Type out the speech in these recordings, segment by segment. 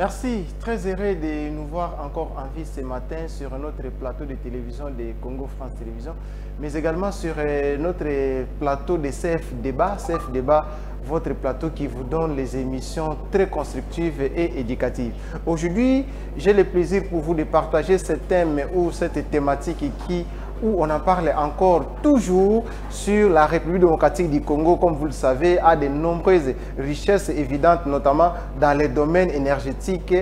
Merci, très heureux de nous voir encore en vie ce matin sur notre plateau de télévision de Congo France Télévision, mais également sur notre plateau de CF Débat. CF Débat, votre plateau qui vous donne les émissions très constructives et éducatives. Aujourd'hui, j'ai le plaisir pour vous de partager ce thème ou cette thématique où on en parle encore toujours sur la République démocratique du Congo, comme vous le savez, a de nombreuses richesses évidentes, notamment dans les domaines énergétiques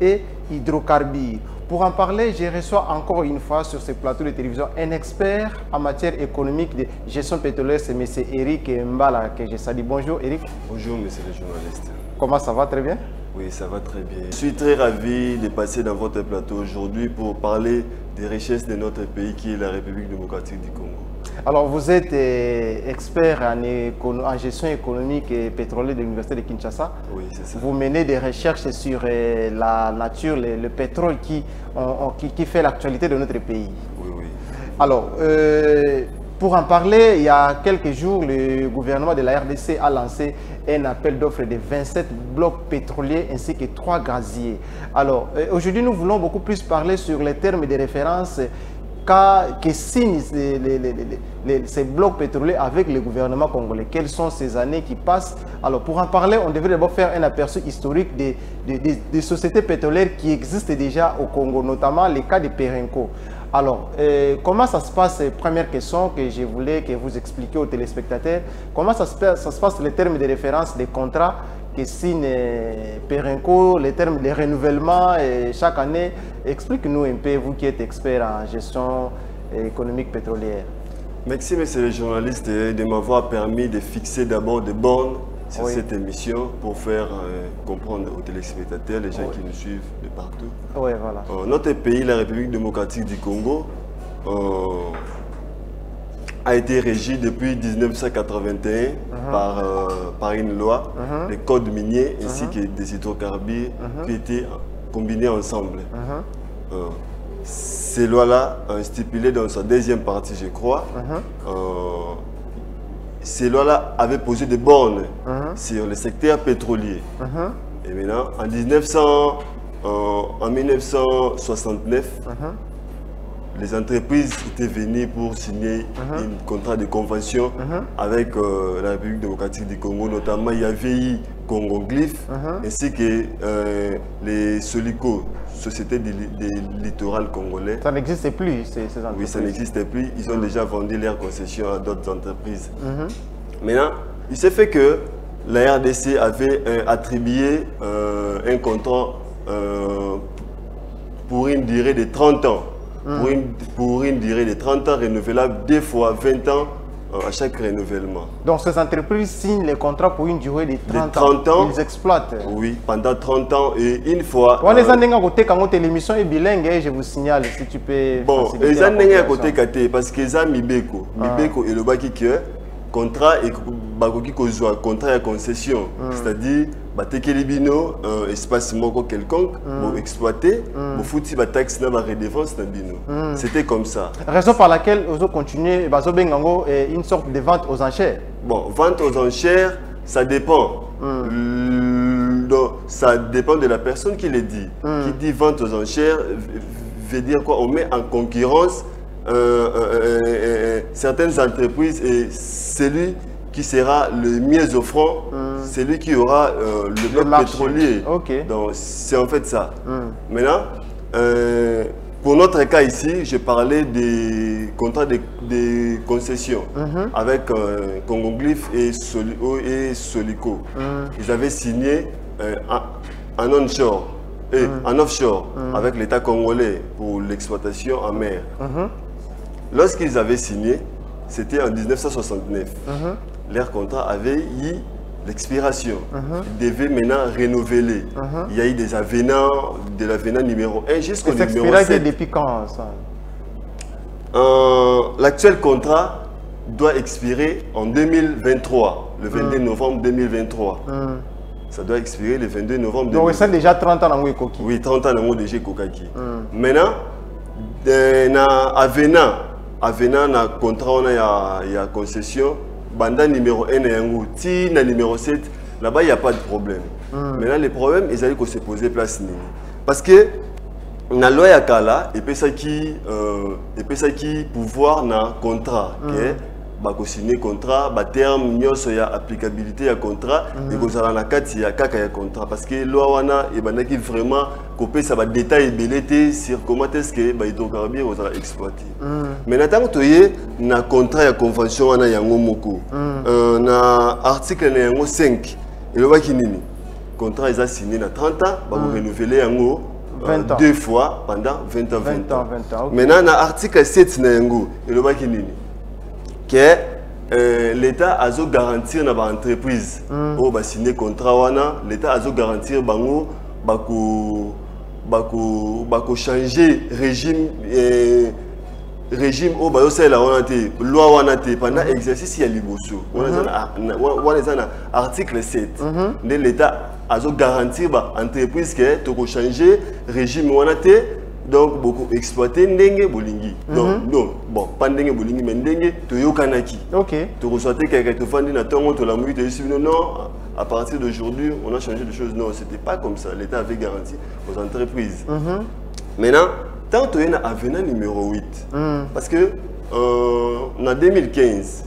et hydrocarbures. Pour en parler, je reçois encore une fois sur ce plateau de télévision un expert en matière économique de gestion pétrolière, c'est M. Eric Mbala, que je salue. Bonjour Eric. Bonjour monsieur le journaliste. Comment ça va? Très bien? Oui, ça va très bien. Je suis très ravi de passer dans votre plateau aujourd'hui pour parler des richesses de notre pays qui est la République démocratique du Congo. Alors vous êtes expert en gestion économique et pétrolière de l'Université de Kinshasa. Oui, c'est ça. Vous menez des recherches sur la nature, le pétrole qui fait l'actualité de notre pays. Oui, oui. Alors, pour en parler, il y a quelques jours, le gouvernement de la RDC a lancé un appel d'offres de 27 blocs pétroliers ainsi que 3 gaziers. Alors, aujourd'hui, nous voulons beaucoup plus parler sur les termes de référence que signent ces blocs pétroliers avec le gouvernement congolais. Quelles sont ces années qui passent? Alors, pour en parler, on devrait d'abord faire un aperçu historique des sociétés pétrolières qui existent déjà au Congo, notamment les cas de Perenco. Alors, comment ça se passe? Première question que je voulais que vous expliquiez aux téléspectateurs. Comment ça se passe les termes de référence des contrats que signe Perenco, les termes de renouvellement chaque année? Explique-nous un peu, vous qui êtes expert en gestion économique pétrolière. Merci, monsieur le journaliste, de m'avoir permis de fixer d'abord des bornes sur cette émission pour faire comprendre aux téléspectateurs, les gens qui nous suivent de partout. Oui, voilà. Notre pays, la République démocratique du Congo, a été régi depuis 1981 par une loi, le code minier ainsi que des hydrocarbures qui étaient combinés ensemble. Ces lois-là, stipulées dans sa deuxième partie, je crois, ces lois-là avaient posé des bornes sur le secteur pétrolier. Et maintenant, en 1969, les entreprises étaient venues pour signer un contrat de convention avec la République démocratique du Congo, notamment Yavi Congo Glyph, ainsi que les Solico, Société du littoral congolais. Ça n'existe plus, ces entreprises? Oui, ça n'existe plus. Ils ont déjà vendu leurs concessions à d'autres entreprises. Maintenant, il s'est fait que la RDC avait attribué un contrat pour une durée de 30 ans. Pour une durée de 30 ans renouvelable 2 fois 20 ans à chaque renouvellement. Donc ces entreprises signent les contrats pour une durée de 30 ans. Ils exploitent. Oui, pendant 30 ans et une fois. Quand l'émission est bilingue, je vous signale si tu peux. Bon, les années à côté parce que ça Mibeko et le baki que contrat et contrat à concession, c'est-à-dire batekelibino espace moko quelconque pour exploiter pour foutre la taxe na ba redevance na bino. C'était comme ça. Raison par laquelle on continue bazobengango une sorte de vente aux enchères. Bon, vente aux enchères, ça dépend. Donc, ça dépend de la personne qui le dit. Qui dit vente aux enchères veut dire quoi? On met en concurrence certaines entreprises et celui qui sera le mieux offrant, c'est lui qui aura le bloc pétrolier. Donc c'est en fait ça. Maintenant, pour notre cas ici, je parlais des contrats de concession avec Congo Glyph et Solico. Ils avaient signé un onshore et un offshore avec l'État congolais pour l'exploitation en mer. Lorsqu'ils avaient signé, c'était en 1969. Leur contrat avait eu l'expiration. Ils devaient maintenant renouveler. Il y a eu des avenants, de l'avenant numéro 1 jusqu'au numéro 7. Depuis quand ça? L'actuel contrat doit expirer en 2023, le 22 novembre 2023. Ça doit expirer le 22 novembre 2023. Donc c'est déjà 30 ans dans le Koki. Oui, 30 ans dans le déjà Kokaki. Maintenant, avenant na contrat, il y a concession. Banda numéro 1 et numéro 7, là-bas il n'y a pas de problème. Maintenant le problème ils allaient se poser place parce que na loi ya kala et puis ça qui pouvoir na contrat que signer contrat ba terme nyonso ya applicabilité ya contrat et que ça na kati ya kaka ya contrat parce que loi wana et banaki vraiment couper ça va détail belité sur comment est-ce que ba hydrocarbures on va exploiter. Mais tant que tu na contrat ya convention wana yango moko na article na yango 5 et le wa kinini contrat ils a signé na 30 ans ba renouveler yango 20 ans. 2 fois pendant 20 ans. 20 ans. Okay. Maintenant, dans l'article 7, il que l'État a garantir dans l'entreprise. Au signer contrat, l'État a garantir bako changer régime au bayosa la loi wanate pendant exercice ya liboso. On est article 7. L'État a garantir entreprise que tu changer régime wanate donc beaucoup exploiter ndenge bolingi. Non, bon, pas ndenge bolingi mais ndenge to yokanaki. OK. Tu reçois quelqu'un te fandi na tongo to la mugi te dit non, à partir d'aujourd'hui, on a changé de choses. Non, c'était pas comme ça. L'État avait garanti aux entreprises. Maintenant, tant que tu es à avenant numéro 8, parce que en 2015,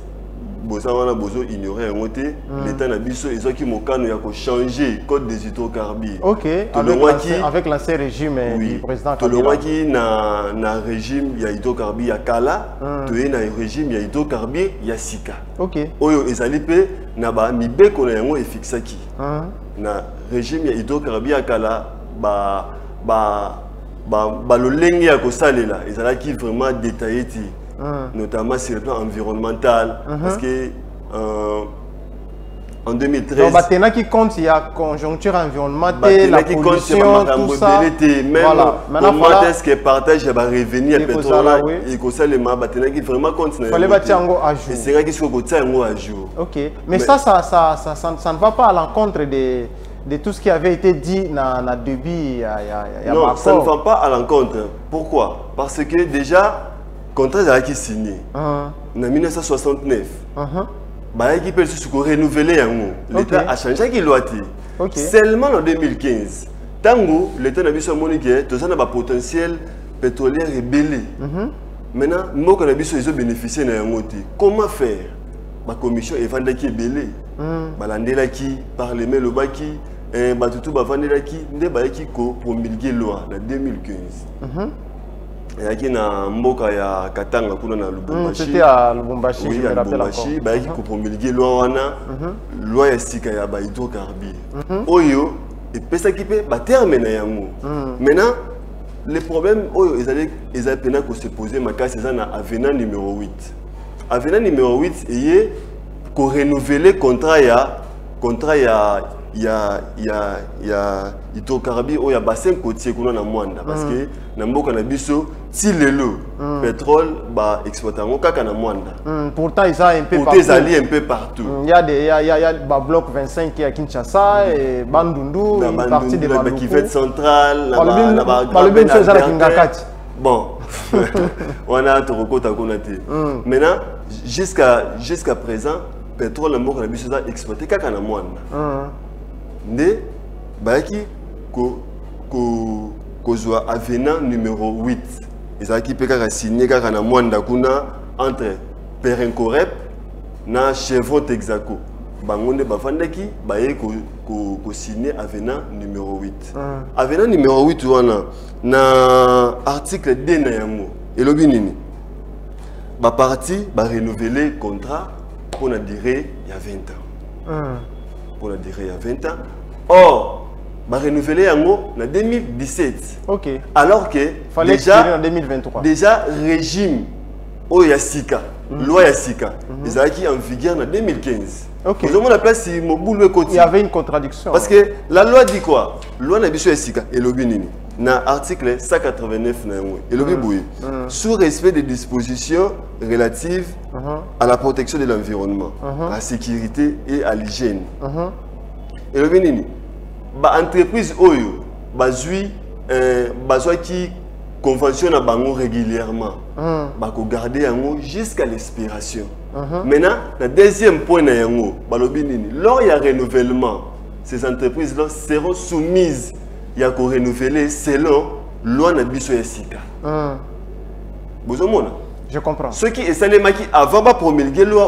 Bozo ignorait un côté, l'État n'a pas changé le code des hydrocarbures. Ok, avec l'ancien régime du président Kabila. Tu as un régime de hydrocarbures, il y a Kala, tu as un régime de hydrocarbures, il y a Sika. Ok. Oyo ezalipe na ba mibeko na yango efixaki. Na régime de hydrocarbures à Kala, le lenge ya kosalela ezalaki vraiment détaillé, notamment sur le plan environnemental, parce que en 2013 donc maintenant qui compte il y a conjoncture environnementale, la pollution, tout ça, même comment est-ce que partage va revenir pétrole et que ça les maintenant qui vraiment compte fallait battre en à jour, et c'est vrai qu'il faut que ça en à jour. OK, mais ça ne va pas à l'encontre de tout ce qui avait été dit dans le début. Non, ça ne va pas à l'encontre. Pourquoi? Parce que déjà, le contrat a été signé en 1969. Il peut se renouveler. L'État a changé la loi. Seulement en 2015, Tango, l'État n'a pas montré que un potentiel pétrolier rebelle. Maintenant, nous avons bénéficié de comment faire? La commission est vendue qui est belée. Balandela qui parle mais le baki batutu bavandela qui ndeba qui ko promulguer loi en 2015. Yaki na mboka ya Katanga kuna na Lubumbashi. C'était à Lubumbashi, oui, je me rappelle encore. Ba qui ko promulguer loi wana loi ya sika ya ba hydrocarbures. Oyo et pesa qui peut ba terminer yango. Maintenant les problèmes oyo ils allaient peine que se poser ma cas c'est na avenant numéro 8. Avenant numéro 8 est qu'on renouveler contrat hydrocarbures ou ya bassin côtier qu'on a mwanda parce que na mboka na biso si lelo pétrole ba exploiter ngo kaka na mwanda. Pourtant ils a un peu partout. Ils allient un peu partout. Il y a ba bloc 25 qui est à Kinshasa et Bandundu, une partie de Bandundu. Qui fait centrale la ba bon, on a tout recours à connaître. Maintenant jusqu'à présent pétrole moko na biso za exploiter kaka na mwanda. Né baki ko zwa avenant numéro 8. Ezaki pe kaka signé kaka na mwanda kuna entre Perencorep na Chevron Texaco. Bangonde bafandaki baye ko signé avenant numéro 8. Avenant numéro 8 wana na article D na yango. Elobi nini? Ba parti ba renouveler contrat pour la durée il y a 20 ans. Pour la durée il y a 20 ans. Or, va renouveler en 2017. OK. Alors que fallait déjà en 2023. Déjà régime au Yassika, loi Yassika, ils ont qui en vigueur en 2015. OK. Vous avez la place il y avait une contradiction. Parce que la loi dit quoi? Loi na biso Yassika et l'obinini. Dans l'article 189, sous respect des dispositions relatives à la protection de l'environnement, à la sécurité et à l'hygiène. Et le bénini, l'entreprise Oyo, qui conventionne régulièrement, garder jusqu'à l'expiration. Maintenant, le deuxième point, lors il y a renouvellement, ces entreprises-là seront soumises à renouveler selon loi de Sika. Je comprends. Ceux qui essaient avant de promulguer la loi,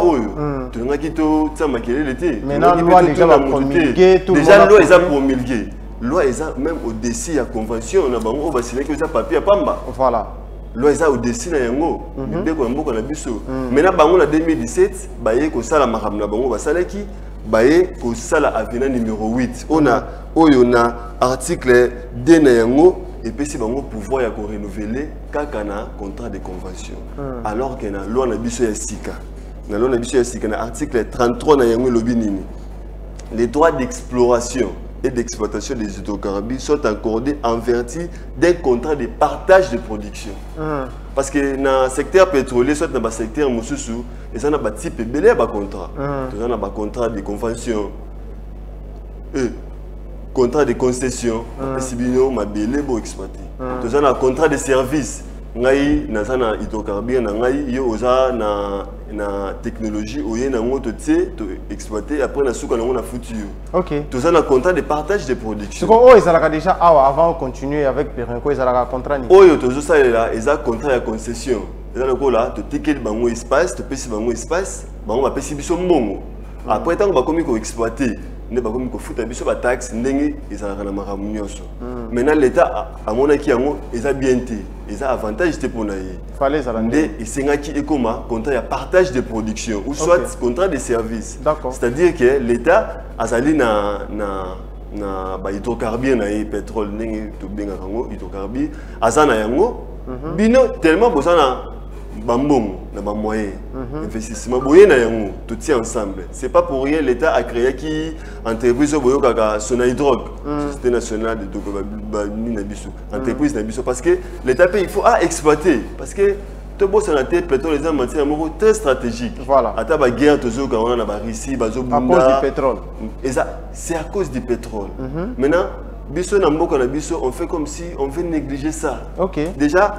maintenant, la loi déjà promulguée, déjà la loi est promulguée. La loi est même au-dessus de la convention, on va signer que ça papier à Pamba. Voilà. La loi est au-dessus de la yango. Maintenant, en 2017, il y a l'avenant numéro 8. On a article 2 na yango. Et puis, si on pouvoir renouveler un contrat de convention. Alors que la loi na biso ya sika. La loi na biso ya sika, article 33 na yango lobinini. Les droits d'exploration et d'exploitation des hydrocarbures sont accordés en vertu d'un contrat de partage de production. Parce que dans le secteur pétrolier, soit dans le secteur moussoussou, ils ont un type de contrat. Ils ont un contrat de convention. Contrat de concession, si bien ma belé pour exploiter. Ils ont un contrat de service. Ngai na sana hydrocarbures na ngai yo oza na technologie oye na ngoto tse to exploiter après na suka na ngona foutu. OK. Tous un contrat de partage de production. C'est quoi ils ont déjà avant de continuer avec Perenco ils ont un contrat ni. Oyo tozo ça là, ils ont contrat de concession. Ils ont là to ticket bango espace, to pesi bango espace, bango ba pesi biso mbongo. Après tant ba komi ko exploiter ne ba komi ko fouta biso ba taxe ndenge ezalaka na maramu nyonso. Maintenant l'état a monaki yango eza bien té, eza avantage té pour naïe. Fallait ça ndé esengaki ekoma contrat ya partage de production ou soit contrat de service. C'est-à-dire que l'état azali na ba hydrocarbures na pétrole ndenge to benga kango hydrocarbures azana yango bino tellement bosana bambong na ba moyen investissement boye na yango tout tient ensemble. C'est pas pour rien l'état a créé qui entreprise boyo kaka Sonahydroc société nationale de entreprise na biso parce que l'état il faut exploiter parce que tout beau sur la terre pétrole les matière très stratégique. Voilà. Ata ba guerre tozo ka on na ba Russie bazo bunda à cause du pétrole. Et ça c'est à cause du pétrole. Maintenant biso na mboka na biso on fait comme si on veut négliger ça. OK. Déjà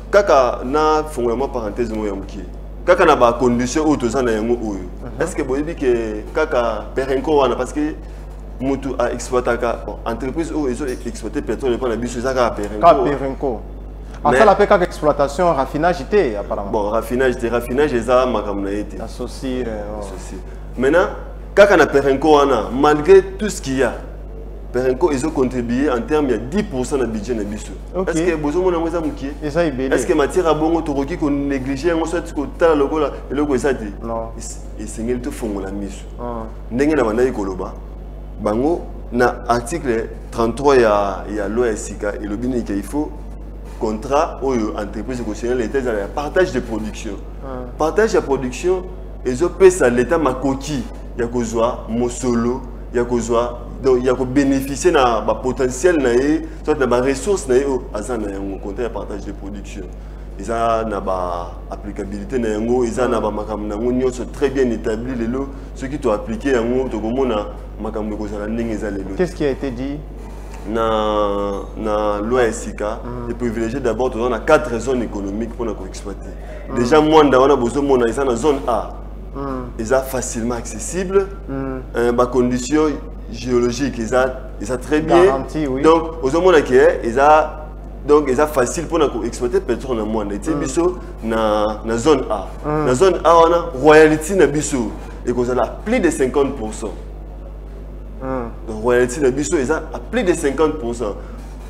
kaka na fondement parenthèse mo yamki kaka na ba condition o to na yango oyo est-ce que boyebi que kaka Perenco wana parce que mutu a exploité ka entreprise o ils ont exploité pétrole pour la biso zaka Perenco en ça la PK exploitation raffinage était apparemment bon raffinage eza makamna été associé maintenant kaka na Perenco wana malgré tout ce qu'il y a Perenco, ils ont contribué en termes de 10% de budget de biso. Est-ce que vous avez un mouki? Est-ce que matière à bon autoroki qu'on néglige on soit que tal logo là et logo ça dit non et c'est ngel to fongo la miso ndenge na banda ikoloba bango na article 33 ya loi Sika et le bini qu'il faut contrat oyo entreprise concernant l'état dans le partage de production partage de production ils ont payé ça l'état makoki ya kozwa mosolo ya kozwa donc il y a bénéficier na ba potentiel na e soit na ba ressources na e azana yango compte ya partage de production ils na ba applicabilité na yango ils na ba makambo na ngonyo so très bien établi lelo ceux qui to appliquer yango to komona makambo ko sala ndenge za lelo. Qu'est-ce qui a été dit na loi Sika de privilégier d'abord dans la 4 zones économiques pour nous exploiter. Déjà mwanda wana bozo mona ils na zone A. Ils sont facilement accessibles, bah conditions géologiques, ils sont très bien. Garantie, oui. Donc, aux hommes donc ils sont facile pour exploiter pétrole dans le monde. Et biso na zone A. Na zone A on a royalty na biso et qu'on a plus de 50%. Donc royalty na biso ils a plus de 50%.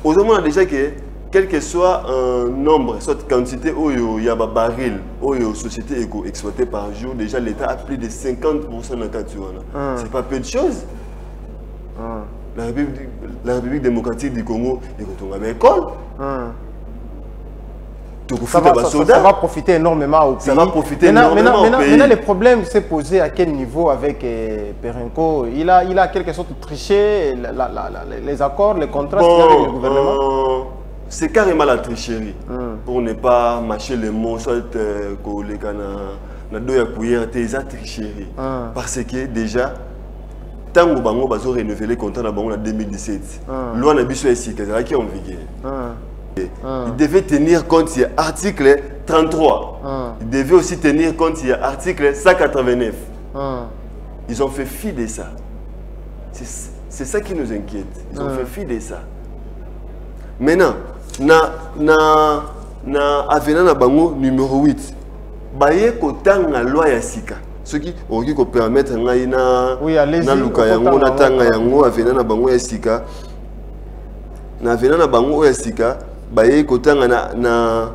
Aux hommes on a déjà que quel que soit un nombre, soit quantité où il y a un baril, où il y a une société exploitée par jour, déjà l'État a plus de 50% dans le cas de c'est pas peu de choses. La République démocratique du Congo, on a une école. Ça va profiter énormément au pays. Ça va profiter énormément au pays. Maintenant, le problème s'est posé à quel niveau avec Perenco? Il a quelque sorte triché les accords, les contrats avec le gouvernement. C'est carrément la tricherie. Pour ne pas mâcher les mots, soit que les canards, na doya couillère, c'est la tricherie. Parce que déjà, tant que Bango va renouveler le contrat en 2017, loi n'a pas été qui est en vigueur. Il devait tenir compte de l'article 33. Il devait aussi tenir compte de l'article 189. Ils ont fait fi de ça. C'est ça qui nous inquiète. Ils ont fait fi de ça. Maintenant, avenant na bango numéro 8. Baye kotang na loi ya sika. Ce qui aurait pu permettre na luka yango na tanga yango avenant na bango ya sika. Na avenant na bango ya sika, baye kotanga na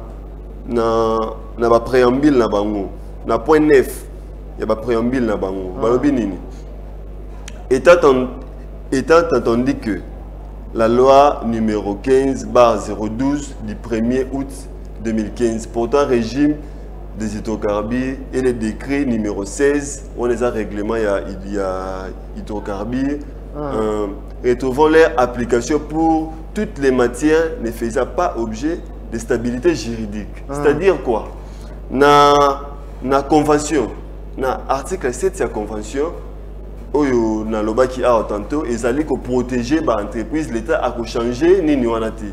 ba préambule na bango. Na point 9, il y a ba préambule na bango. Balobi nini? Étant entendu que la loi numéro 15/012 du 1er août 2015 portant régime des hydrocarbures et le décret numéro 16, on les a règlement il y a hydrocarbures, retrouvant leur application pour toutes les matières ne faisant pas objet de stabilité juridique. C'est-à-dire quoi? Na convention, na article 7 de la convention, oyo na loba ki a tantôt ils allaient ko protéger ba entreprise l'état a ko changer nini wana ti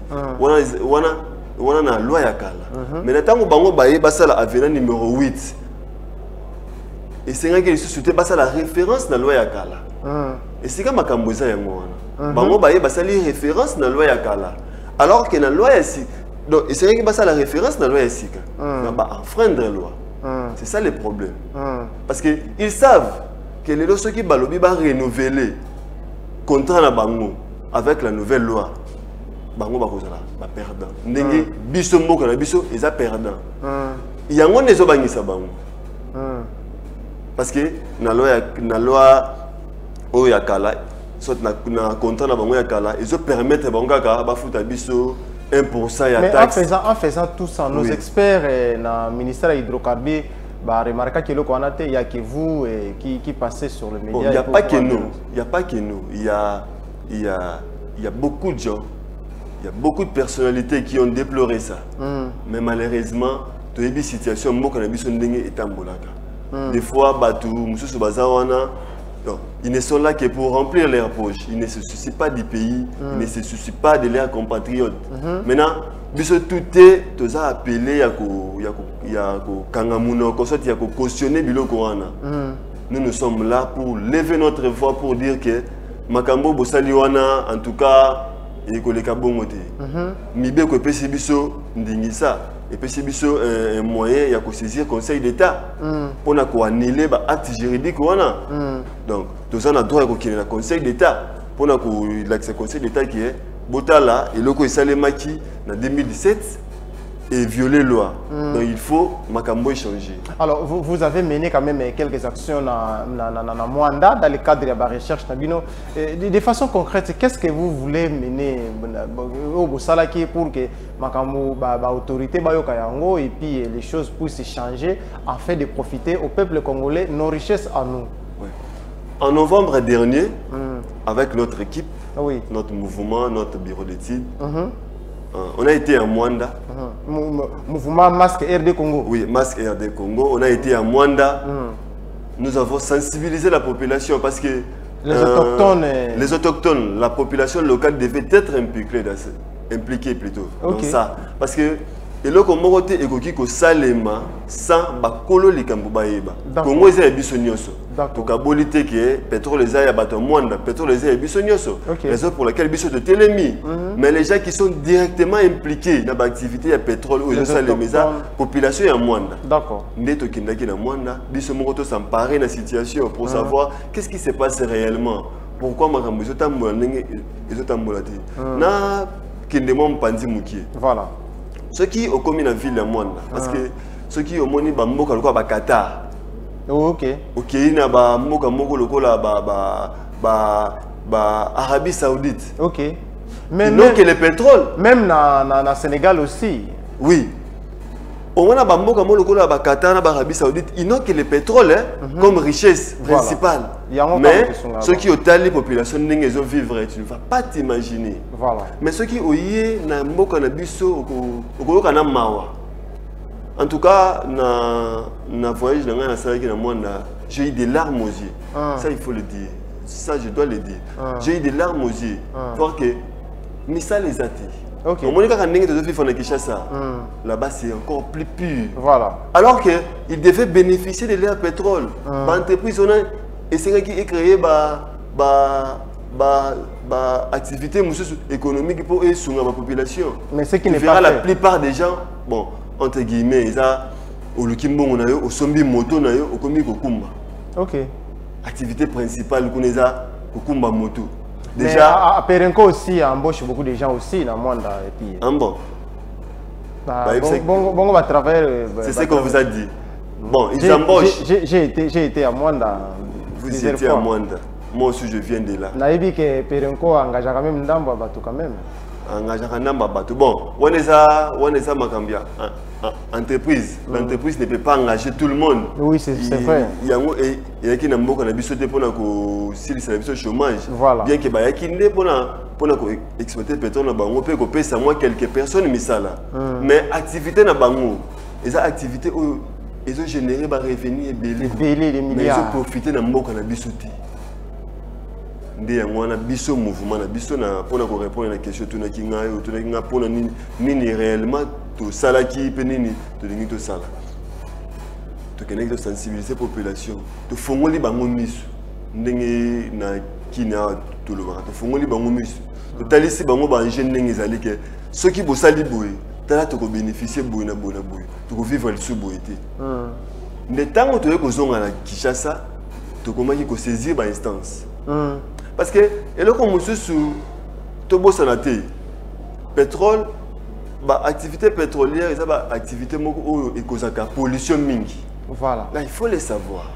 wana na loi ya kala mais natango bango baye basala avenant numéro 8 et c'est nga que société basala référence na loi ya kala et c'est comme makambo za yango wana bango baye basali référence na loi ya kala alors que na loi ya si donc et c'est nga que basala référence na loi ya sika na ba enfreindre la loi c'est ça le problème parce que ils savent que les lois qui balobi va renouveler contrat na bango avec la nouvelle loi bango ba kozala ba perdant ndenge biso mboka na biso eza perdant yango nezo bangisa bango parce que na loi o ya kala soit na contrat na bango ya kala ils ont permettre bango kaka ba futa biso 1% ya taxe. Mais en faisant tout ça, nos experts na ministère de l'hydrocarbure bah, remarquez que il n'y a que vous qui passez sur le média. Bon, il n'y a pas que nous. Il n'y a pas que nous. Il y a beaucoup de gens, il y a beaucoup de personnalités qui ont déploré ça. Mais malheureusement, tu as une situation des fois, ils ne sont là que pour remplir leurs poches. Ils ne se soucient pas du pays, ils ne se soucient pas de leurs compatriotes. Maintenant, tout est appelé à cautionner biloko wana. Nous sommes là pour lever notre voix pour dire que makambo bosali wana en tout cas ekoleka bongo te. Mibe ko pesi biso ndingisa et pesi biso un moyen ya ko saisir conseil d'état pour na ko annuler ba acte juridique wana. Donc tous on a droit ko kiner na conseil d'état pour na ko l'accès conseil d'état qui est Botala et loko esalemaki en 2017 et violer loi. Donc il faut makambo changer. Alors vous avez mené quand même quelques actions dans Mwanda dans le cadre de la recherche Nabino. De façon concrète, qu'est-ce que vous voulez mener au Salaki pour que makambo autorité bayoka yango et puis les choses puissent changer afin de profiter au peuple congolais nos richesses à nous. En novembre dernier, avec notre équipe, notre mouvement, notre bureau d'études, on a été à Mwanda. Mouvement Masque RD Congo. Oui, Masque RD Congo. On a été à Mwanda. Nous avons sensibilisé la population parce que les autochtones, la population locale devait être impliquée plutôt dans ça. Parce que et le Congo est écoqué que Salema sans bakolo likambo baeba. Congo est biso nyoso. To kabolité que pétrole les a bato Mwanda, pétrole les a biso nyoso. Raison pour laquelle biso de télémi. Mais les gens qui sont directement impliqués dans l'activité à pétrole ou Salemeza, population ya Mwanda. D'accord. Ndeto kindaki na Mwanda, biso moto s'emparer na situation pour savoir qu'est-ce qui se passe réellement. Pourquoi makambo zotambola ndenge ezotambola te. Na kindemo mpandi mukie. Voilà. Ceux qui ont commis la ville de Mwanda, parce que ceux qui ont moni bamboka lokwa ba Qatar. Ok. Ok, ina ba mboka moko lokola ba Arabie Saoudite. Ok. Mais non que le pétrole. Même na Sénégal aussi. Oui. On a bamboka moko lokola ba Qatar na ba Arabie Saoudite, ils n'ont que le pétrole comme richesse principale. Mais ceux qui ont tali population n'engagent vivre, tu ne vas pas t'imaginer. Voilà. Mais ceux qui ont yé na mboka na biso okoloka na mawa. En tout cas, na voyage na Salaki na Mwanda, j'ai eu des larmes aux yeux. Ça il faut le dire. Ça je dois le dire. J'ai eu des larmes aux yeux. Parce que Missa les a dit. Ok. Au moins, quand on a Kinshasa, là-bas, c'est encore plus pur. Voilà. Alors qu'ils devaient bénéficier de leur pétrole. L'entreprise, on a essayé de créer activité économique pour soutenir la population. Mais ce qui n'est pas fait. La plupart des gens, bon, entre guillemets, ils ont au Lukimbo, au Sombi Moto, au Komi Kokumba. Ok. Activité principale, qu'on a Kokumba Moto. Déjà, à Perenco aussi, embauche beaucoup de gens aussi dans le monde. Bon. Bon, à travers. C'est ce qu'on vous a dit. Bon, ils embauchent. J'ai été à Mwanda. Vous étiez à Mwanda. Moi aussi, je viens de là. Naïbi que Perenco engage quand même Ndamba Batou quand même. Engage Ndamba Batou. Bon, on est ça Makambia. Entreprise. L'entreprise ne peut pas engager tout le monde. Oui, c'est vrai. Il y a qui n'a pas sauté pour le chômage. Voilà. Bien que pour exploiter le pétrole, on peut couper ça moi quelques personnes mais ça là. Mais activité na bango, les activités ils ont généré des revenus et des milliards. Mais ils ont profité de mboka na bisoté. Ndé ngwana biso mouvement na biso na pour répondre à la question tout na kinga pour nini réellement tout sala qui peut nini to dingi to sala. To connecter sensibiliser population. To fongoli bango misu. Ndenge na kina to lo ba. To fongoli bango misu. To talisi bango ba jeune ndenge ezali ke ceux qui bosali boye tala to ko bénéficier boye na boye. To ko vivre le sous boye té. Ndé tango to ko zonga na Kinshasa to komaki ko saisir ba instance. Parce que, et là, comme monsieur sous Tobo Sanaté, pétrole, activité pétrolière, ça va activité et cause de pollution mingi. Voilà. Là, il faut les savoir.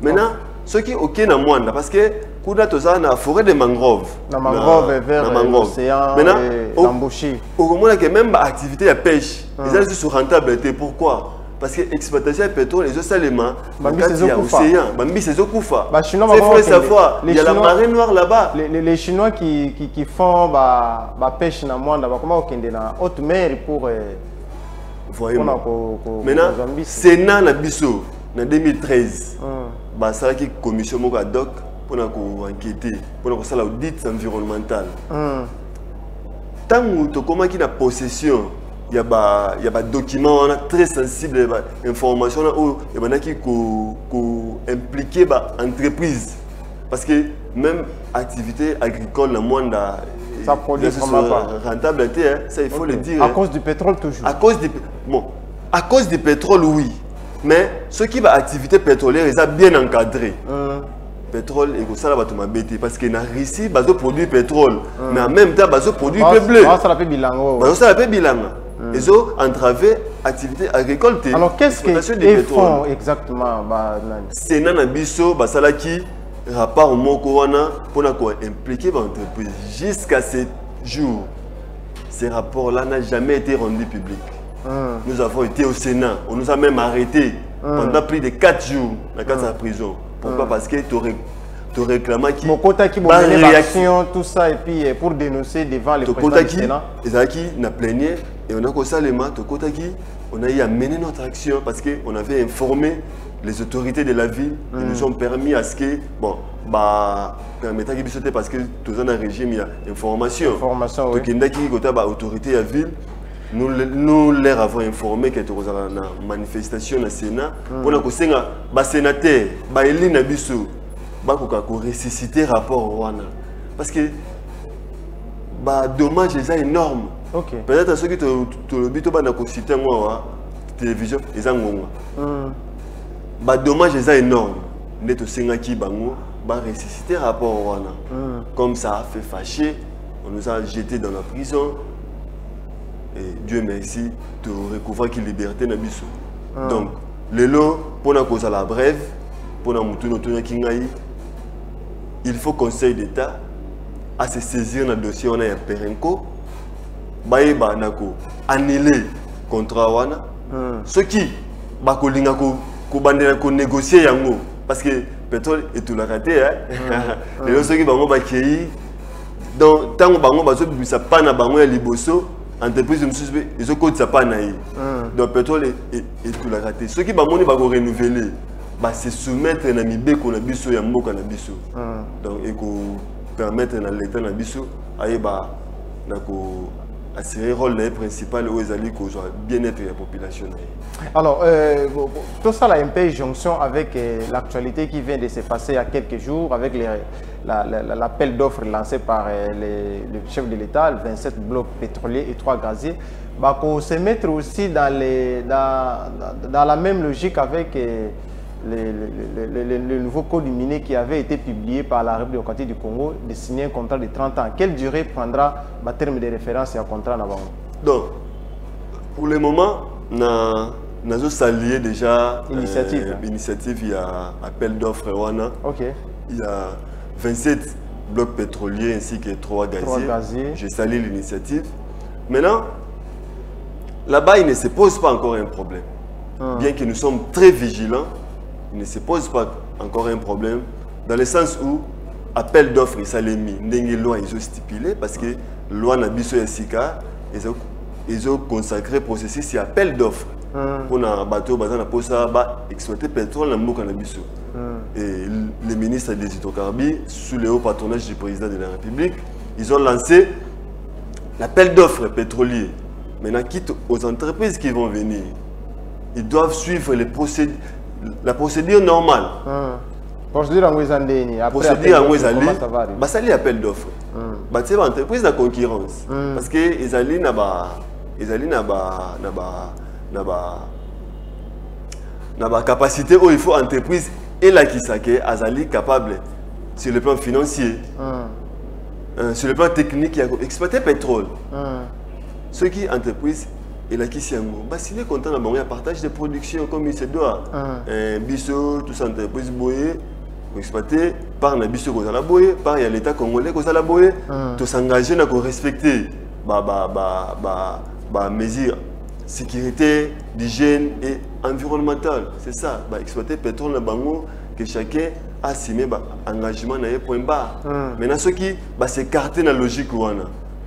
Maintenant, ce qui est ok dans le monde, parce que quand on a la forêt de mangrove, la mangrove vers l'océan, l'embouchure. Au moment où même l'activité de pêche, ils sont sur rentabilité. Pourquoi? Parce que l'exploitation du pétrole, les autres éléments, il y a l'océan, il faut savoir, il y a la marée noire là-bas. Les Chinois qui font la pêche dans le monde, comment ils ont dans haute mer pour... Voyez maintenant, Sénat na biso, en 2013, ça a été commission ad hoc pour enquêter, pour faire l'audit environnemental. Tant que tu as la possession, il y a des documents très sensibles, des informations qui impliquent l'entreprise. Parce que même activité agricole dans le monde, ça produit rentabilité, ça il faut le dire. À cause du pétrole toujours. À cause du pétrole, oui. Mais ce qui va activité pétrolière, ils sont bien encadrés. Pétrole et ça là parce que na Russie ils produit pétrole mais en même temps ils produit bleu. Ça l'appelle bilan. Ça l'appelle bilan. Ils ont entravé l'activité agricole. Alors qu'est-ce qu'ils font exactement? C'est un biso basalaki rapport au Mokowana pour impliquer l'entreprise. Jusqu'à ce jour, ces rapports-là n'ont jamais été rendus publics. Nous avons été au Sénat, on nous a même arrêtés pendant plus de 4 jours dans la prison. Pourquoi? Parce que tu réclames qui réaction, tout ça, et puis pour dénoncer devant le président du Sénat. On a plaigné et on a on a amené notre action parce qu'on avait informé les autorités de la ville. Ils nous ont permis à ce que, bon, parce que tout dans un régime, il y a information. Donc, il y a une autorité de la ville. Nous leur avons informé que nous avons une manifestation au Sénat. Pour que les sénateurs, les élus Nabiso, ressusciter le rapport au Rwanda. Parce que les dommages sont énormes. Peut-être ceux qui ont cité la télévision, ils sont les dommages sont énormes. Nous avons ressuscité le rapport au Rwanda. Comme ça a fait fâcher, on nous a jetés dans la prison. Et Dieu merci, de recouvrir la liberté na biso. Donc, le lot, pour la cause à la brève, pour la moutoune kingaï, il faut Conseil d'État à se saisir dans le dossier on a un Perenco, baïba nako annuler contrat wana. Ce qui, bakolinga ko bandela ko négocier yango parce que pétrole est tout la raté les autres qui bango bakei donc tant bango bazo bisa pas na bango ya liboso. Entreprise ils ont code ça pas naï. Donc pétrole et tout la raté. Ceux qui va renouveler, se soumettre à mibeko na biso ya mboka na biso. Donc et ko permettre à l'état na biso assurer le rôle principal aux alliés pour bien-être de la population. Alors, tout ça a une jonction avec l'actualité qui vient de se passer il y a quelques jours, avec l'appel d'offres lancé par le chef de l'État, 27 blocs pétroliers et 3 gaziers. Pour se mettre aussi dans la même logique avec le nouveau code minier qui avait été publié par la République démocratique du Congo de signer un contrat de 30 ans. Quelle durée prendra le terme de référence et un contrat? Donc, pour le moment, nous avons salué déjà l'initiative, il y a appel d'offres. Okay. Il y a 27 blocs pétroliers ainsi que 3 gaziers. Je salue l'initiative. Maintenant, là-bas, il ne se pose pas encore un problème. Bien que nous sommes très vigilants, il ne se pose pas encore un problème, dans le sens où appel d'offres, ça l'est mis. Des lois, ils ont stipulé, parce que la loi Nabiso et Sika, ils ont consacré le processus et appel d'offres. Pour un bateau, pour exploiter le pétrole dans le Nabiso. Et le ministre des hydrocarbures, sous le haut patronage du président de la République, ils ont lancé l'appel d'offres pétrolier. Maintenant, quitte aux entreprises qui vont venir, ils doivent suivre la procédure normale. Procédure en Wezandeni. Procédure en Wezandeni. Ça y appel d'offres. C'est une entreprise de concurrence. Parce que les alliés n'ont pas capacité où il faut entreprise et la qui est capable sur le plan financier, sur le plan technique, exploiter pétrole. Ceux qui entreprise et la qui s'y signer content dans un partage de production comme il se doit. Bisso, tout ça, entreprise boyé, exploiter par la bisso qu'on a boyé, par l'État congolais qu'on a boyé, tout s'engager à respecter mesures sécurité, d'hygiène et environnementale. C'est ça, exploiter pétrole dans bango que chacun a signé engagement dans les points bas. Maintenant ceux qui s'écartent dans la logique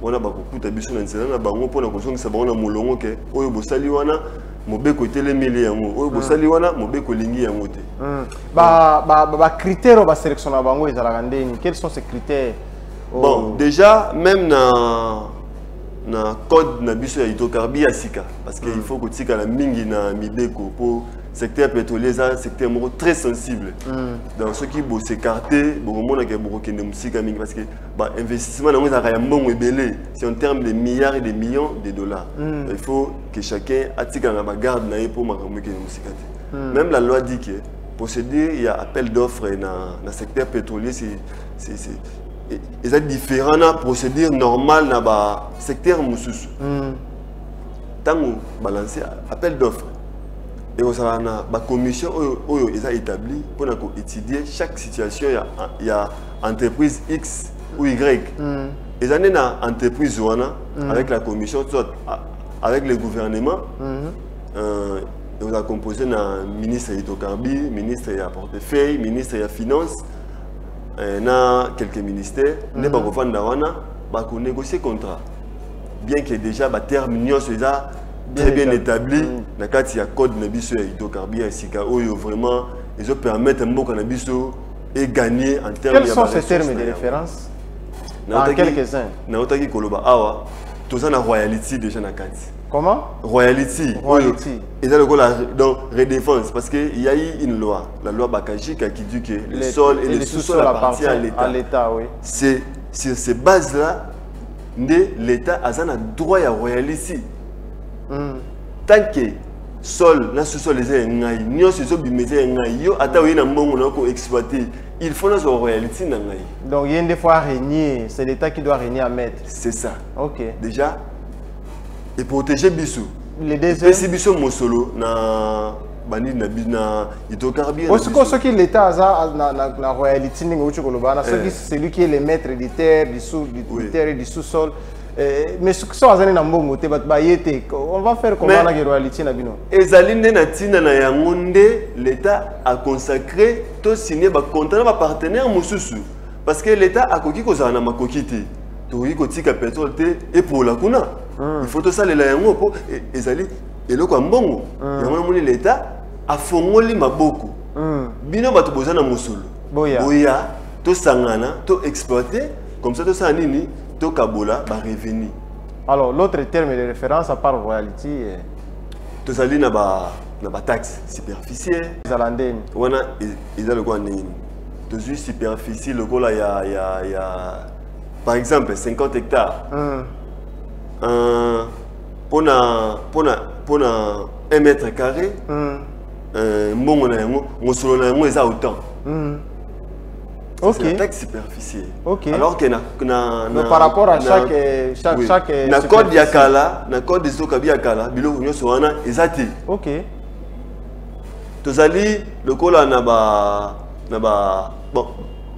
on a beaucoup de biso na nzela na bango pour na conscience ça bango na molongo ke oyo bosali wana mobeko tele mili yango oyo bosali wana mobeko lingi yango te critères ba sélection na bango ezala ndeni. Quels sont ces critères? Bon, déjà même na code na biso ya hydrocarbures ya sika parce que il faut que tika la mingi na mibeko pour secteur pétrolier c'est un secteur très sensible. Dans ceux qui vont s'écarter, parce que l'investissement c'est en termes de milliards et de millions de dollars. Il faut que chacun ait la garde pour même la loi dit que procéder il y a appel d'offres dans le secteur pétrolier, c'est différent de la procédure normale dans le secteur moussous. Tant que balancer appel d'offres. Et on a une commission qui est établie pour étudier chaque situation. Il y a entreprise X ou Y. Et il y a une entreprise avec la commission, avec le gouvernement. On a composé un ministre de l'hydrocarbure, ministre de la portefeuille, ministre de la finance, quelques ministères. On a négocié le contrat. Bien que déjà, le terme très bien établi, il y a un code de hydrocarbures vraiment ils permettent de gagner en termes de. Quels sont ces termes de référence? Quelques-uns. Tout ça, la royalty déjà. Comment? Royalty. Et donc, redéfense, parce qu'il y a eu une loi, la loi Bakajika, qui dit que le sol et le sous-sol appartiennent à l'État. Oui. C'est sur ces bases-là que l'État a un droit à royalty. Tant que sol, la sous-sol les engaï, nous sommes obligés engaï, yo ataoué na mbongo na ko exploiter. Il faut nos royalty n'engaï. Donc il y a des fois régner, c'est l'État qui doit régner à mettre. C'est ça. Ok. Déjà, et protéger Bissou. Les déserts. Si Bissou Mosolo na bani na hydrocarbures. Aussi que ceux qui l'État a na royalty n'engaï kolobana, c'est lui qui est le maître des terres, du sous, du terre et du sous-sol. Mais ce qui sont à Nambongo, on va faire comment la royalty na bino. Ezaline na tina na yangonde, l'État a consacré tout signé un contrat avec partenaire Moussoussou. Parce que l'État a coquille qu'on a ma coquille. Touri kotika pétrole et pour la kuna. Il faut tout ça les yango pour ezali et le quoi mbongo. Yango l'État a fongoli maboko. Bino batu bozana Moussolo. Boya to sangana to exploiter comme ça to ça nini. Tokabola, bah revenu. Alors, l'autre terme de référence à part royalty. Tout ali na ba taxe superficielle. On a ils a le quoi né. Tout superficie le quoi là il y a par exemple 50 hectares. Pour 1 mètre carré. Bon on a autant. Ok. C'est la taxe superficielle. Ok. Alors que par rapport à chaque na code yakala, na code des okabi yakala, bilo kunyo soana ezati. Ok. Tozali le kola na ba bon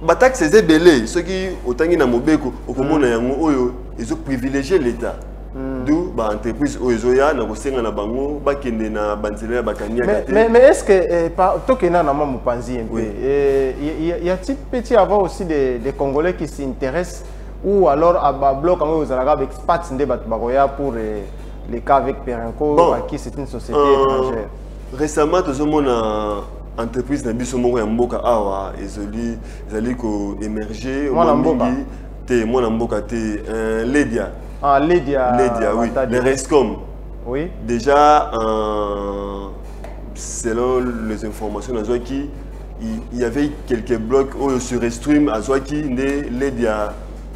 ba taxe c'est belé ceux qui otangi na mobeko okomona yango oyo ils ont privilégié l'état. D'où ba entreprise oyoya na kosenga na bango ba kende na banzela ya bakania kate. Mais est-ce que tokena na mamu panzi un peu y a-t-il petit avoir aussi des Congolais qui s'intéressent ou alors à bloc quand vous allez avec expats ndé bakoya pour les cas avec Perenco qui c'est une société étrangère. Récemment tous mona entreprise na biso moko ya mboka awa ezali ko émerger au mboka te mona mboka te Ledia. Ah, Ledia, oui. Les Rescom. Oui. Déjà, selon les informations, il y avait quelques blocs sur Restream à Zouaki, Ledia,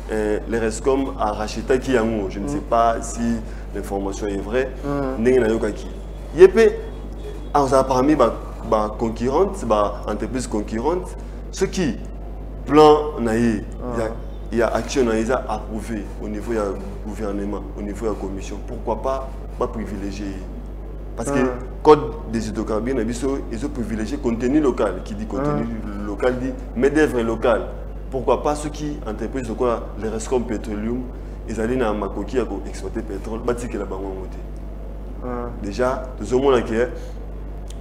les Rescom à Racheta Kiyango. Je ne sais pas si l'information est vraie. Il y a parmi les concurrentes, entreprises concurrentes, ceux qui plan naïe. Il y a action approuvé au niveau du gouvernement, au niveau de la commission. Pourquoi pas privilégier? Parce que le code des hydrocarbures, ils ont privilégié contenu local. Qui dit contenu local dit main-d'œuvre locale. Pourquoi pas ceux qui, entreprises de quoi, les Rescom Petroleum, ils allaient dans Makoki à exploiter le pétrole, bâtir que la banque monte. Déjà, tout le monde a dit,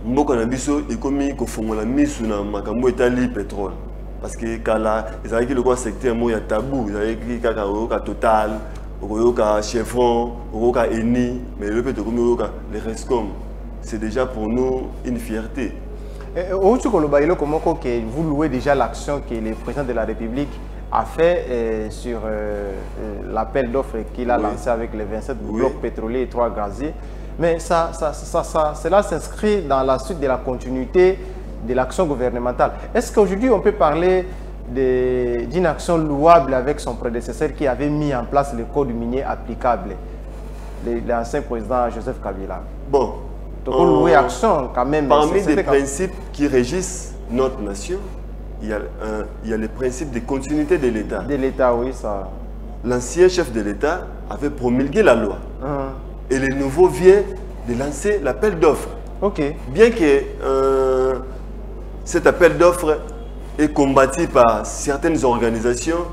Mboka Nabiso, il commis qu'on fait la mise sur la Makambo Italie pétrole. Parce que Kala, ils avaient le secteur il y a tabou, ils avaient écrit Kaka Total, Kaka Chevron, Kaka Eni, mais le fait de les Rescom, c'est déjà pour nous une fierté. Vous louez déjà l'action que le président de la République a fait sur l'appel d'offres qu'il a lancé avec les 27 blocs pétroliers et 3 gaziers. Mais cela s'inscrit dans la suite de la continuité de l'action gouvernementale. Est-ce qu'aujourd'hui on peut parler d'une action louable avec son prédécesseur qui avait mis en place le code minier applicable, l'ancien président Joseph Kabila? Bon, donc action quand même. Parmi les principes qui régissent notre nation, il y a le principe de continuité de l'État. De l'État, oui, ça. L'ancien chef de l'État avait promulgué la loi. Et le nouveau vient de lancer l'appel d'offres. Ok. Bien que cet appel d'offres est combattu par certaines organisations,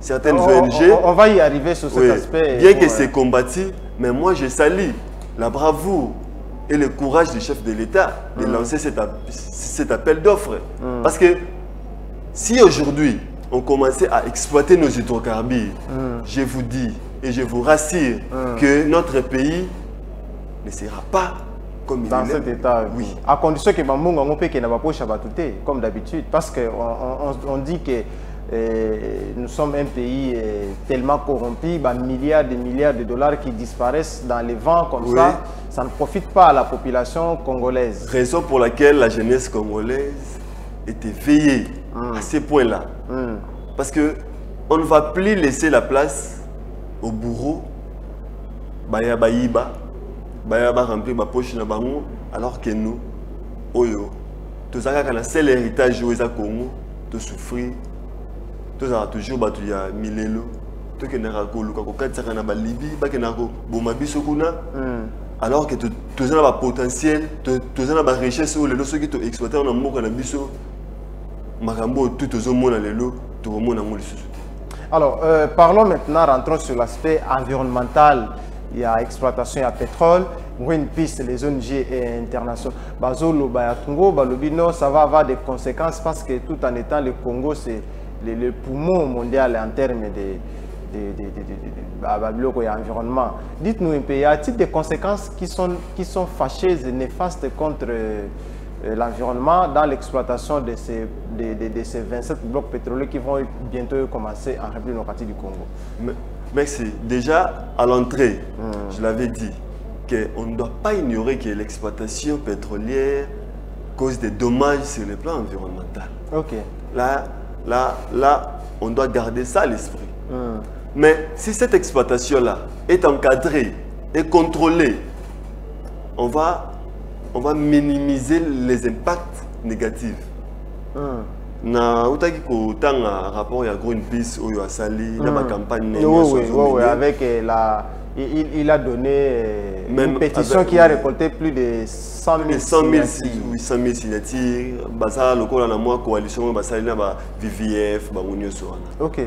certaines ONG. On va y arriver sur cet aspect. Bien que c'est combattu, mais moi je salue la bravoure et le courage du chef de l'État de lancer cet appel d'offres. Parce que si aujourd'hui on commençait à exploiter nos hydrocarbures, je vous dis et je vous rassure que notre pays ne sera pas comme dans cet état, oui. À condition que Bambongo peut qu'il n'a pas poche comme d'habitude, parce qu'on dit que nous sommes un pays tellement corrompu, milliards de dollars qui disparaissent dans les vents comme ça ne profite pas à la population congolaise. Raison pour laquelle la jeunesse congolaise était veillée à ces points-là. Parce qu'on ne va plus laisser la place au bourreau, Baya Baïba, Baya remplir ma poche na bango, alors que nous, Oyo, tous avons un seul héritage au Congo, de souffrir, tous avons toujours battu ya milelo, tous qui n'ont pas lu, quand tu as na Libye, bah qui n'ont pas bomabiso kuna, alors que tous avons un potentiel, tous avons une richesse où les ceux qui ont exploité en amour na biso, makambo tout aux hommes na lelo, tout le monde a mon société. Alors, parlons maintenant, rentrons sur l'aspect environnemental. Il y a exploitation, il y a pétrole, Greenpeace, les ONG internationales. Bazolo, Bayatungo, Balobino, ça va avoir des conséquences parce que tout en étant le Congo, c'est le poumon mondial en termes d'environnement. Dites-nous un peu, y a-t-il des conséquences qui sont fâcheuses et néfastes contre l'environnement dans l'exploitation de ces 27 blocs pétroliers qui vont bientôt commencer en République démocratique du Congo? Merci. Déjà, à l'entrée, je l'avais dit, qu'on ne doit pas ignorer que l'exploitation pétrolière cause des dommages sur le plan environnemental. Ok. Là, on doit garder ça à l'esprit. Mais si cette exploitation-là est encadrée et contrôlée, on va minimiser les impacts négatifs. Na utaki ko tanga rapport ya Greenpeace ou ya Sali dans ma campagne avec il a donné une pétition qui a récolté plus de 100 000 signatures. Basa lokola na moi coalition basali na ba VVF ba unio soana. OK.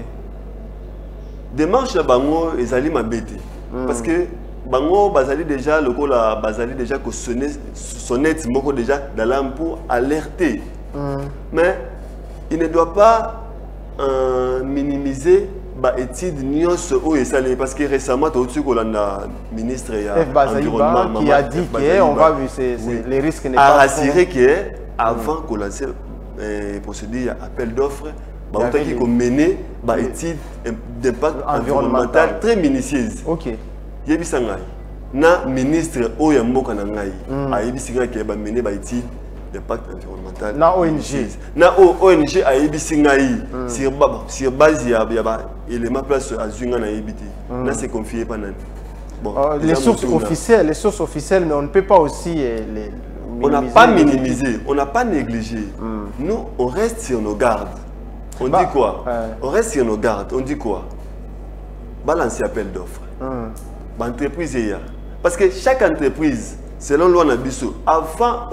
Démarche ya bango ezali mabete parce que bango basali déjà lokola basali déjà ko sonnette moko déjà d'alarme pour alerter. Mais il ne doit pas minimiser l'étude parce que récemment, tu as ministre environnement qui a dit qu'on va vu les risques n'est pas rassurer qu'avant qu'on lance procédure appel d'offres, on a mené une étude d'impact environnemental très minutieuse. OK. Na ministre Oyamboka Nangai a mené une étude d'impact environnemental. Na ONG. Na ONG a yebisi ngai sur base ya élément place à Zunga na yebiti. Na c'est confié pas nan. Bon, les sources officielles, mais on ne peut pas aussi les minimiser. On n'a pas minimisé, on n'a pas négligé. Nous, on reste sur nos gardes. On dit quoi? On reste sur nos gardes. On dit quoi? Balance appel d'offres. Entreprise y a. Parce que chaque entreprise, selon loi Nabiso, avant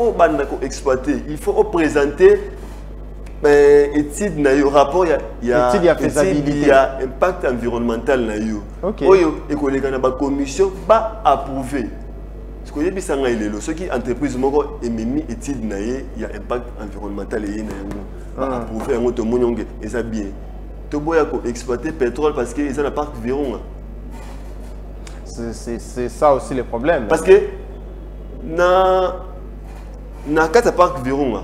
d'exploiter, il faut présenter étude rapport il y a faisabilité, impact environnemental OK. Et que la commission va approuver. Ce que je dis, ceux qui entreprise moko émis étude il y a impact environnemental et approuver un autre monde et ça bien. To boya ko exploiter pétrole parce que ils ont un parc Virunga. C'est ça aussi le problème. Parce que na kata parc Virunga,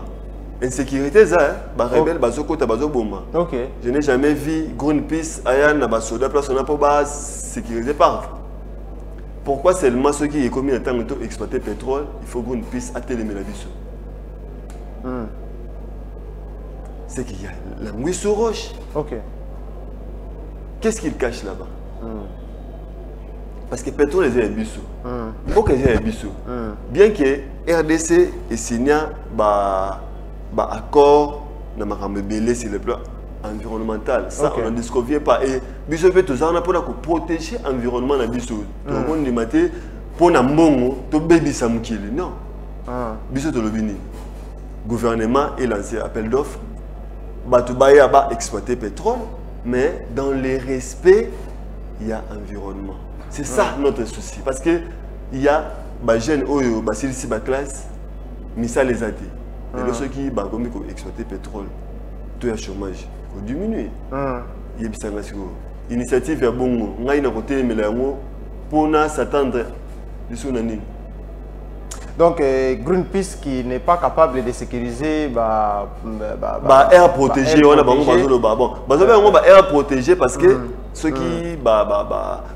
insécurité ça, ba rebelle bazoko ta bazoboma. OK. Je n'ai jamais vu Greenpeace aya na basoda place on a pas ba sécurité parc. Pourquoi seulement ceux qui est commis en tant que exploiter pétrole, il faut Greenpeace à téléméla biso. C'est qu'il y a la mouisse roche. OK. Qu'est-ce qu'il cache là-bas? Parce que le pétrole est un bissou. Bien que RDC ait signé un accord sur le plan environnemental, ça on ne disconvient pas. Et bissou fait tout ça pour protéger l'environnement. Tout le monde dit que pour que baby samukili. Non. Bissou to lobini. Le gouvernement a lancé un appel d'offres. Batubaya va exploiter le pétrole, mais dans le respect, il y a environnement. C'est ça notre souci. Parce qu'il y a des jeunes qui sont dans la classe, mais ça les a dit. Et ceux qui ont exploité le pétrole, tout le chômage, il diminue. Il y a une initiative bon, il y a une côté pour s'attendre à ce. Donc, Greenpeace qui n'est pas capable de sécuriser air protégé, on a bon, air protégé parce que ceux qui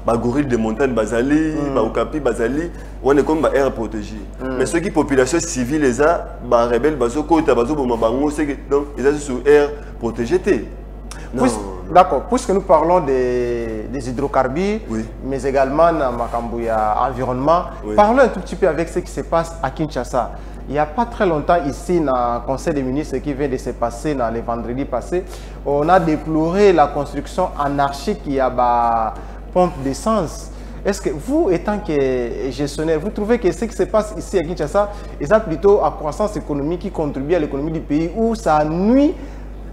gorille de montagne bazali, okapi bazali, on est comme air protégé. Mais ceux qui population civile les a, rebelle bazoko tabazo bango, donc ils sont sur air protégé. D'accord, puisque nous parlons des hydrocarbures, mais également dans l'environnement, parlons un tout petit peu avec ce qui se passe à Kinshasa. Il n'y a pas très longtemps ici, dans le Conseil des ministres qui vient de se passer dans les vendredis passés, on a déploré la construction anarchique qui a pompe d'essence. Est-ce que vous, étant que gestionnaire, vous trouvez que ce qui se passe ici à Kinshasa est plutôt à croissance économique qui contribue à l'économie du pays ou ça nuit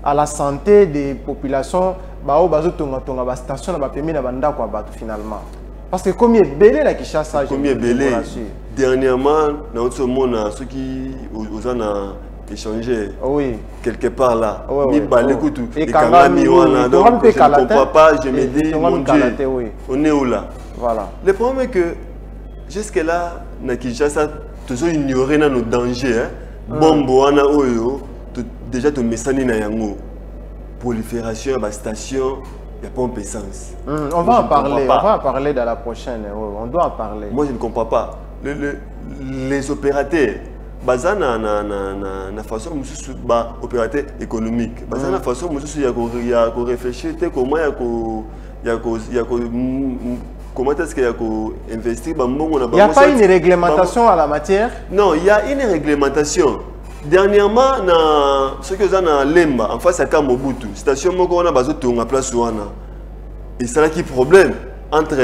à la santé des populations finalement? Parce que combien de belé la Kinshasa? Combien de belé? Dernièrement, dans ce monde, ceux qui ont échangé quelque part là, je ne comprends pas, je me dis, mon Dieu, on est où là? Voilà. Le problème est que jusque-là, na Kinshasa, toujours ignoré nos dangers. Bombo, déjà, tu mets ça dans la prolifération de la station il y a pompe essence. On va en parler dans la prochaine. On doit en parler. Moi, je ne comprends pas. Les opérateurs, basés na façon opérateur économique, basés na façon il y a réfléchir comment comment est-ce qu'il y a investir. Il n'y a pas une réglementation à la matière? Non, il y a une réglementation. Dernièrement, ce que vous avez dans Lemba, en face à Kamobutu, station Moko, on a basé sur la place Ouana. Et c'est là qui problème entre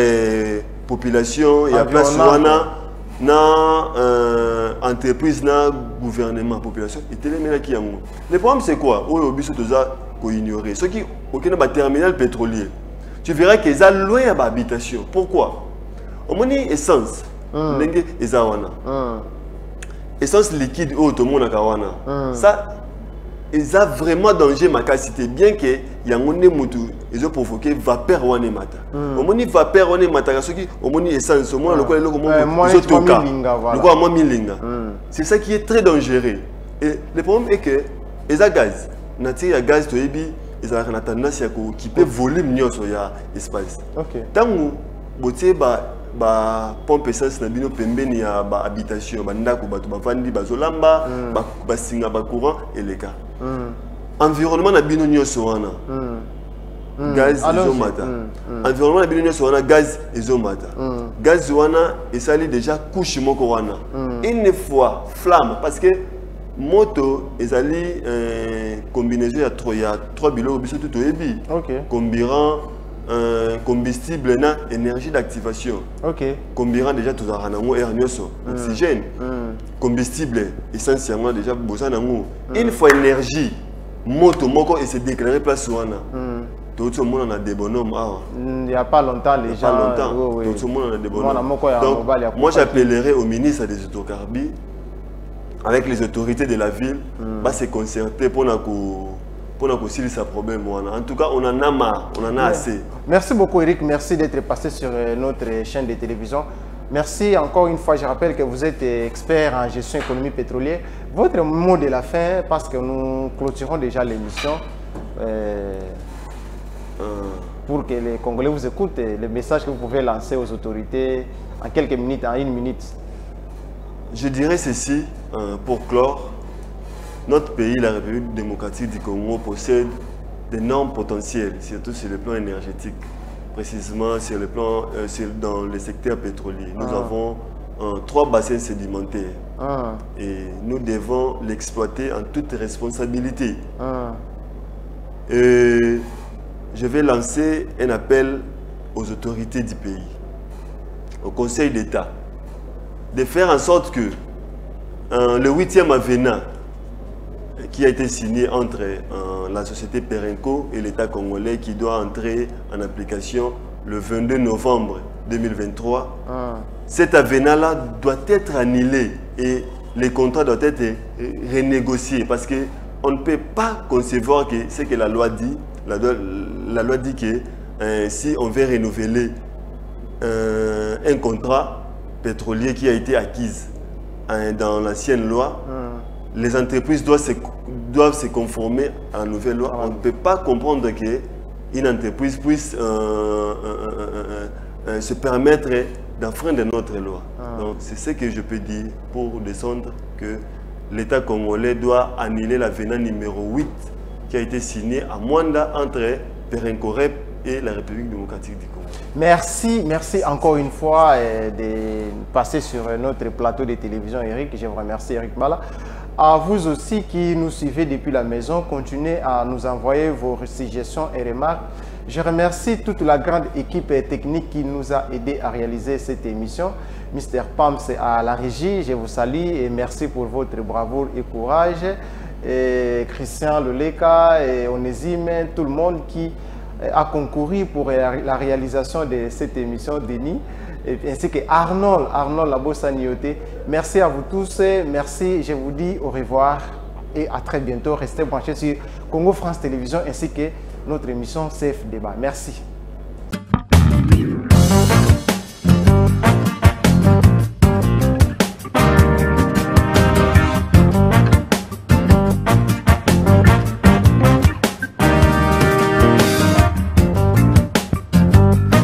population et la place Ouana, entreprise, gouvernement, population. Et le problème, c'est quoi? Qu'on ignorer. Ceux qui ont un terminal pétrolier, tu verras qu'ils sont loin de l'habitation. Pourquoi? Au moins, essence, essence liquide, tout le monde a ça, ils ont vraiment danger ma capacité. Bien que y a ils ont provoqué vapeur ou mata. Au moins vapeur ou mata, ceux qui au moins essence, au moins le quoi le c'est ça qui est très dangereux. Et le problème est que ils ont gaz, nature gaz to ebi, ils ont tendance à équiper volume sur l'espace. Tant que pompe essence na bino pembeni ya habitation bandako bato bavandi bazolamba basinga courant eleka environnement na bino nyoso wana gaz ezomata environnement na bino nyoso wana gaz ezomata gaz wana esali déjà couche moko wana une fois flamme parce que moto ezali combinaison ya trois biloko biso tout oyebi combirant combustible na énergie d'activation. Combirant déjà tout ça air nyoso oxygène combustible essentiellement déjà besoin nango une fois énergie moto moko et se déclarer place wana tout le monde a des bonhommes il n'y a pas longtemps les gens tout le monde a des bonhommes. Donc moi j'appellerai au ministre des autocarbures avec les autorités de la ville va se concerter pour aussi ce problème. En tout cas, on en a marre, on en a assez. Merci beaucoup Eric, merci d'être passé sur notre chaîne de télévision. Merci encore une fois, je rappelle que vous êtes expert en gestion économique pétrolière. Votre mot de la fin, parce que nous clôturons déjà l'émission, pour que les Congolais vous écoutent, le message que vous pouvez lancer aux autorités en quelques minutes, en une minute. Je dirais ceci pour clore. Notre pays, la République démocratique du Congo, possède d'énormes potentiels, surtout sur le plan énergétique, précisément sur le plan, dans le secteur pétrolier. Nous avons 3 bassins sédimentaires et nous devons l'exploiter en toute responsabilité. Et je vais lancer un appel aux autorités du pays, au Conseil d'État, de faire en sorte que le 8e avenant qui a été signé entre la société Perenco et l'État congolais qui doit entrer en application le 22 novembre 2023. Cet avenant-là doit être annulé et les contrats doivent être renégociés parce qu'on ne peut pas concevoir que ce que la loi dit. La loi dit que si on veut renouveler un contrat pétrolier qui a été acquis dans l'ancienne loi, les entreprises doivent se conformer à la nouvelle loi. On ne peut pas comprendre qu'une entreprise puisse se permettre d'enfreindre notre loi. Donc c'est ce que je peux dire pour descendre que l'État congolais doit annuler l'avenant numéro 8 qui a été signé à Mwanda entre Perenco-Rep et la République démocratique du Congo. Merci encore une fois de passer sur notre plateau de télévision, Eric. Je vous remercie, Eric Bala. À vous aussi qui nous suivez depuis la maison, continuez à nous envoyer vos suggestions et remarques. Je remercie toute la grande équipe technique qui nous a aidé à réaliser cette émission. Mr. Pams à la régie, je vous salue et merci pour votre bravoure et courage. Et Christian Loleka et Onésime, tout le monde qui a concouru pour la réalisation de cette émission, Denis, ainsi que Arnold Labosanioté. Merci à vous tous, merci, je vous dis au revoir et à très bientôt. Restez branchés sur Congo France Télévision ainsi que notre émission CF Débat. Merci.